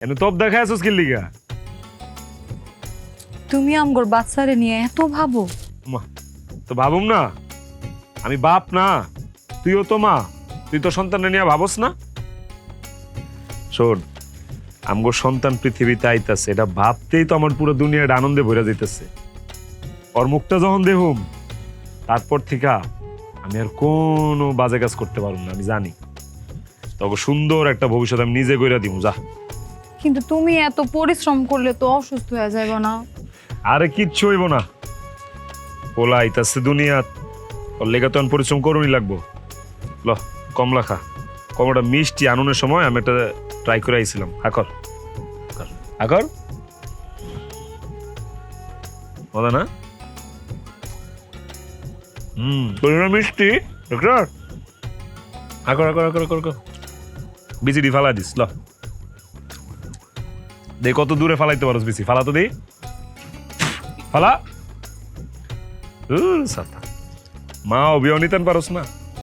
এনে তপ দেখা আছিস কি লিগা? তুমি আমগোর বাচ্চারে নিয়ে এত ভাবো? মা তো ভাবুম না, আমি বাপ না, তুইও তো মা, তুই তো সন্তান নিয়ে ভাবস না? শোন, আমগো সন্তান পৃথিবীতে আইতাছে, এটা ভাবতেই তো আমার পুরো দুনিয়াটা আনন্দে ভরে যাইতেছে। ওর মুখটা যখন দেখুম, তারপর থেকে আমি আর কোনো বাজে কাজ করতে পারবো না, আমি জানি। তবে সুন্দর একটা ভবিষ্যৎ আমি নিজে গইরা দিব। যা। কিন্তু তুমি এত পরিশ্রম করলে তো অসুস্থ হয়ে যাবে না? আরে কিচ্ছু হইব না, পোলা আইতাছে দুনিয়া, ওর লেগে তো এখন পরিশ্রম করুনই লাগবো। ল, কমলা খা। কমলাটা মিষ্টি, আননের সময় আমি একটা ট্রাই করে আইছিলাম। আকর আকর, মজা না? মিষ্টি। আকর আকর আকর আকর আকর, বিচিটি ফালাই দিস। ল, দে কত দূরে ফালাইতে পারোস বিচি, ফালা তো দেই, ফালা। সাতা মা অভিও নিতেন পারোস না।